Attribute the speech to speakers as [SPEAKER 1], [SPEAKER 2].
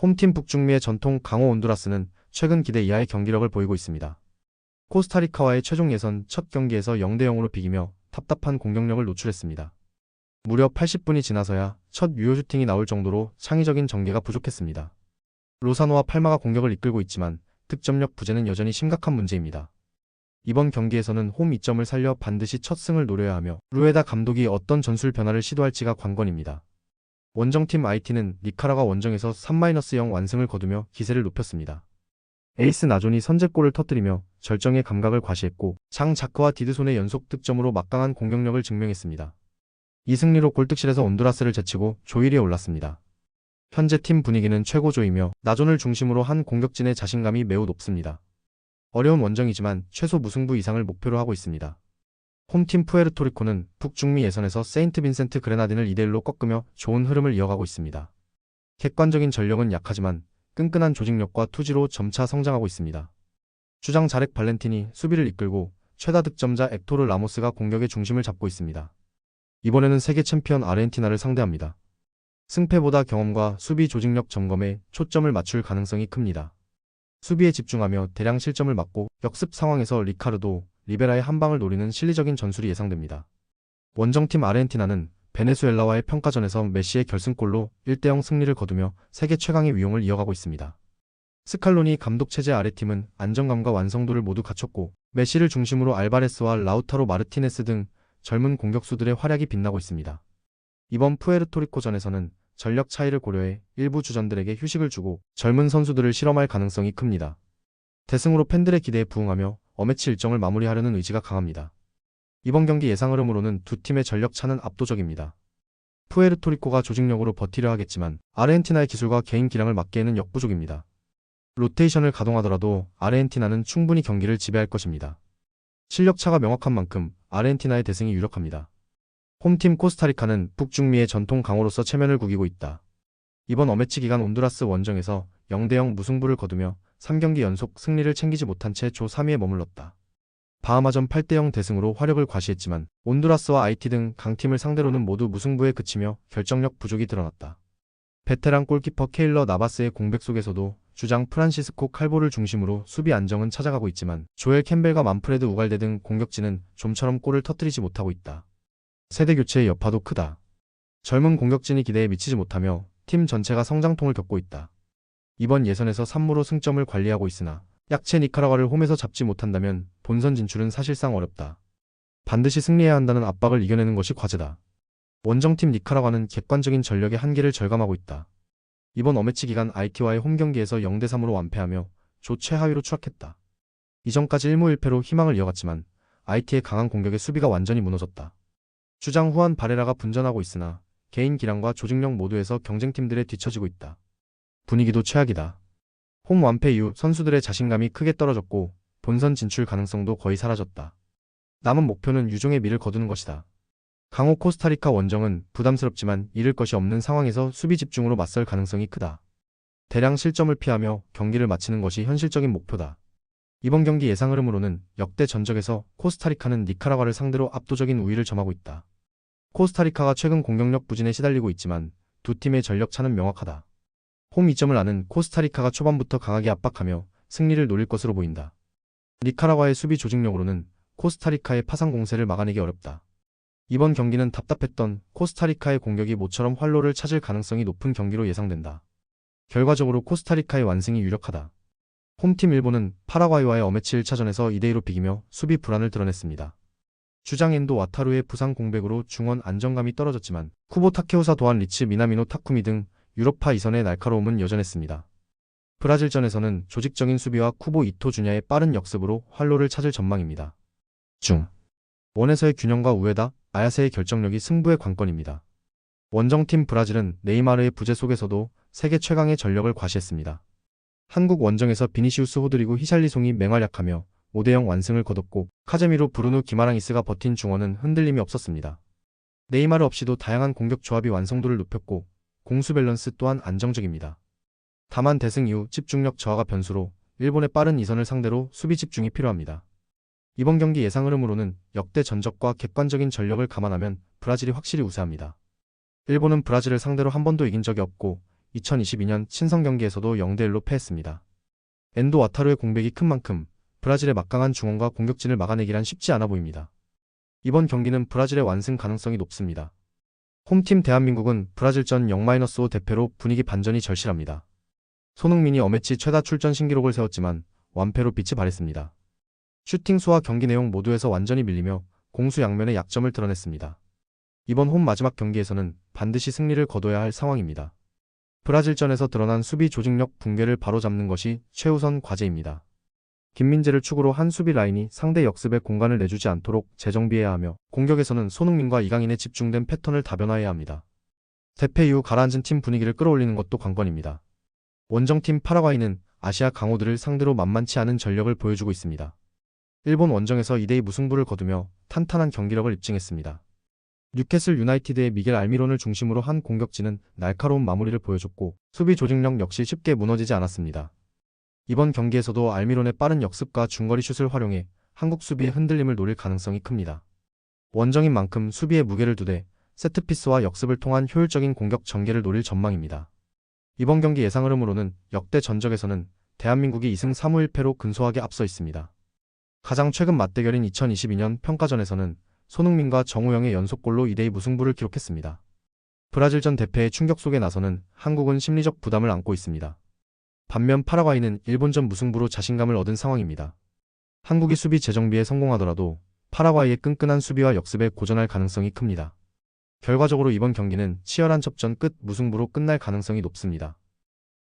[SPEAKER 1] 홈팀 북중미의 전통 강호 온두라스는 최근 기대 이하의 경기력을 보이고 있습니다. 코스타리카와의 최종 예선 첫 경기에서 0대0으로 비기며 답답한 공격력을 노출했습니다. 무려 80분이 지나서야 첫 유효 슈팅이 나올 정도로 창의적인 전개가 부족했습니다. 로사노와 팔마가 공격을 이끌고 있지만 득점력 부재는 여전히 심각한 문제입니다. 이번 경기에서는 홈 이점을 살려 반드시 첫 승을 노려야 하며 루에다 감독이 어떤 전술 변화를 시도할지가 관건입니다. 원정팀 IT는 니카라과 원정에서 3-0 완승을 거두며 기세를 높였습니다. 에이스 나존이 선제골을 터뜨리며 절정의 감각을 과시했고 장 자크와 디드손의 연속 득점으로 막강한 공격력을 증명했습니다. 이 승리로 골득실에서 온두라스를 제치고 조1위에 올랐습니다. 현재 팀 분위기는 최고조이며 나존을 중심으로 한 공격진의 자신감이 매우 높습니다. 어려운 원정이지만 최소 무승부 이상을 목표로 하고 있습니다. 홈팀 푸에르토리코는 북중미 예선에서 세인트 빈센트 그레나딘을 2대1로 꺾으며 좋은 흐름을 이어가고 있습니다. 객관적인 전력은 약하지만 끈끈한 조직력과 투지로 점차 성장하고 있습니다. 주장 자렉 발렌틴이 수비를 이끌고 최다 득점자 액토르 라모스가 공격의 중심을 잡고 있습니다. 이번에는 세계 챔피언 아르헨티나를 상대합니다. 승패보다 경험과 수비 조직력 점검에 초점을 맞출 가능성이 큽니다. 수비에 집중하며 대량 실점을 막고 역습 상황에서 리카르도, 리베라의 한 방을 노리는 실리적인 전술이 예상됩니다. 원정팀 아르헨티나는 베네수엘라와의 평가전에서 메시의 결승골로 1대0 승리를 거두며 세계 최강의 위용을 이어가고 있습니다. 스칼로니 감독 체제 아래 팀은 안정감과 완성도를 모두 갖췄고 메시를 중심으로 알바레스와 라우타로 마르티네스 등 젊은 공격수들의 활약이 빛나고 있습니다. 이번 푸에르토리코전에서는 전력 차이를 고려해 일부 주전들에게 휴식을 주고 젊은 선수들을 실험할 가능성이 큽니다. 대승으로 팬들의 기대에 부응하며 어매치 일정을 마무리하려는 의지가 강합니다. 이번 경기 예상 흐름으로는 두 팀의 전력 차는 압도적입니다. 푸에르토리코가 조직력으로 버티려 하겠지만 아르헨티나의 기술과 개인 기량을 막기에는 역부족입니다. 로테이션을 가동하더라도 아르헨티나는 충분히 경기를 지배할 것입니다. 실력 차가 명확한 만큼 아르헨티나의 대승이 유력합니다. 홈팀 코스타리카는 북중미의 전통 강호로서 체면을 구기고 있다. 이번 어매치 기간 온두라스 원정에서 0대0 무승부를 거두며 3경기 연속 승리를 챙기지 못한 채 조 3위에 머물렀다. 바하마전 8대0 대승으로 화력을 과시했지만 온두라스와 IT 등 강팀을 상대로는 모두 무승부에 그치며 결정력 부족이 드러났다. 베테랑 골키퍼 케일러 나바스의 공백 속에서도 주장 프란시스코 칼보를 중심으로 수비 안정은 찾아가고 있지만 조엘 캠벨과 만프레드 우갈데 등 공격진은 좀처럼 골을 터뜨리지 못하고 있다. 세대 교체의 여파도 크다. 젊은 공격진이 기대에 미치지 못하며 팀 전체가 성장통을 겪고 있다. 이번 예선에서 3무로 승점을 관리하고 있으나 약체 니카라과를 홈에서 잡지 못한다면 본선 진출은 사실상 어렵다. 반드시 승리해야 한다는 압박을 이겨내는 것이 과제다. 원정팀 니카라과는 객관적인 전력의 한계를 절감하고 있다. 이번 어매치 기간 IT와의 홈경기에서 0대3으로 완패하며 조 최하위로 추락했다. 이전까지 1무 1패로 희망을 이어갔지만 IT의 강한 공격에 수비가 완전히 무너졌다. 주장 후안 바레라가 분전하고 있으나 개인 기량과 조직력 모두에서 경쟁팀들에 뒤처지고 있다. 분위기도 최악이다. 홈 완패 이후 선수들의 자신감이 크게 떨어졌고 본선 진출 가능성도 거의 사라졌다. 남은 목표는 유종의 미를 거두는 것이다. 강호 코스타리카 원정은 부담스럽지만 잃을 것이 없는 상황에서 수비 집중으로 맞설 가능성이 크다. 대량 실점을 피하며 경기를 마치는 것이 현실적인 목표다. 이번 경기 예상 흐름으로는 역대 전적에서 코스타리카는 니카라과를 상대로 압도적인 우위를 점하고 있다. 코스타리카가 최근 공격력 부진에 시달리고 있지만 두 팀의 전력 차는 명확하다. 홈 이점을 아는 코스타리카가 초반부터 강하게 압박하며 승리를 노릴 것으로 보인다. 니카라과의 수비 조직력으로는 코스타리카의 파상 공세를 막아내기 어렵다. 이번 경기는 답답했던 코스타리카의 공격이 모처럼 활로를 찾을 가능성이 높은 경기로 예상된다. 결과적으로 코스타리카의 완승이 유력하다. 홈팀 일본은 파라과이와의 어매치 1차전에서 2대2로 비기며 수비 불안을 드러냈습니다. 주장 엔도 와타루의 부상 공백으로 중원 안정감이 떨어졌지만 쿠보 타케우사 도안 리츠 미나미노 타쿠미 등 유럽파 이선의 날카로움은 여전했습니다. 브라질전에서는 조직적인 수비와 쿠보 이토 주냐의 빠른 역습으로 활로를 찾을 전망입니다. 원에서의 균형과 우에다, 아야세의 결정력이 승부의 관건입니다. 원정팀 브라질은 네이마르의 부재 속에서도 세계 최강의 전력을 과시했습니다. 한국 원정에서 비니시우스 호드리고 히샬리송이 맹활약하며 5대0 완승을 거뒀고 카제미로 브루노 기마랑이스가 버틴 중원은 흔들림이 없었습니다. 네이마르 없이도 다양한 공격 조합이 완성도를 높였고 공수 밸런스 또한 안정적입니다. 다만 대승 이후 집중력 저하가 변수로 일본의 빠른 이선을 상대로 수비 집중이 필요합니다. 이번 경기 예상 흐름으로는 역대 전적과 객관적인 전력을 감안하면 브라질이 확실히 우세합니다. 일본은 브라질을 상대로 한 번도 이긴 적이 없고 2022년 친선 경기에서도 0대1로 패했습니다. 엔도 와타루의 공백이 큰 만큼 브라질의 막강한 중원과 공격진을 막아내기란 쉽지 않아 보입니다. 이번 경기는 브라질의 완승 가능성이 높습니다. 홈팀 대한민국은 브라질전 0-5 대패로 분위기 반전이 절실합니다. 손흥민이 어매치 최다 출전 신기록을 세웠지만 완패로 빛이 발했습니다. 슈팅 수와 경기 내용 모두에서 완전히 밀리며 공수 양면의 약점을 드러냈습니다. 이번 홈 마지막 경기에서는 반드시 승리를 거둬야 할 상황입니다. 브라질전에서 드러난 수비 조직력 붕괴를 바로잡는 것이 최우선 과제입니다. 김민재를 축으로 한 수비 라인이 상대 역습에 공간을 내주지 않도록 재정비해야 하며 공격에서는 손흥민과 이강인의 집중된 패턴을 다변화해야 합니다. 대패 이후 가라앉은 팀 분위기를 끌어올리는 것도 관건입니다. 원정팀 파라과이는 아시아 강호들을 상대로 만만치 않은 전력을 보여주고 있습니다. 일본 원정에서 2대2 무승부를 거두며 탄탄한 경기력을 입증했습니다. 뉴캐슬 유나이티드의 미겔 알미론을 중심으로 한 공격진은 날카로운 마무리를 보여줬고 수비 조직력 역시 쉽게 무너지지 않았습니다. 이번 경기에서도 알미론의 빠른 역습과 중거리 슛을 활용해 한국 수비의 흔들림을 노릴 가능성이 큽니다. 원정인 만큼 수비에 무게를 두되 세트피스와 역습을 통한 효율적인 공격 전개를 노릴 전망입니다. 이번 경기 예상 흐름으로는 역대 전적에서는 대한민국이 2승 3무 1패로 근소하게 앞서 있습니다. 가장 최근 맞대결인 2022년 평가전에서는 손흥민과 정우영의 연속골로 2대2 무승부를 기록했습니다. 브라질전 대패의 충격 속에 나서는 한국은 심리적 부담을 안고 있습니다. 반면 파라과이는 일본전 무승부로 자신감을 얻은 상황입니다. 한국이 수비 재정비에 성공하더라도 파라과이의 끈끈한 수비와 역습에 고전할 가능성이 큽니다. 결과적으로 이번 경기는 치열한 접전 끝 무승부로 끝날 가능성이 높습니다.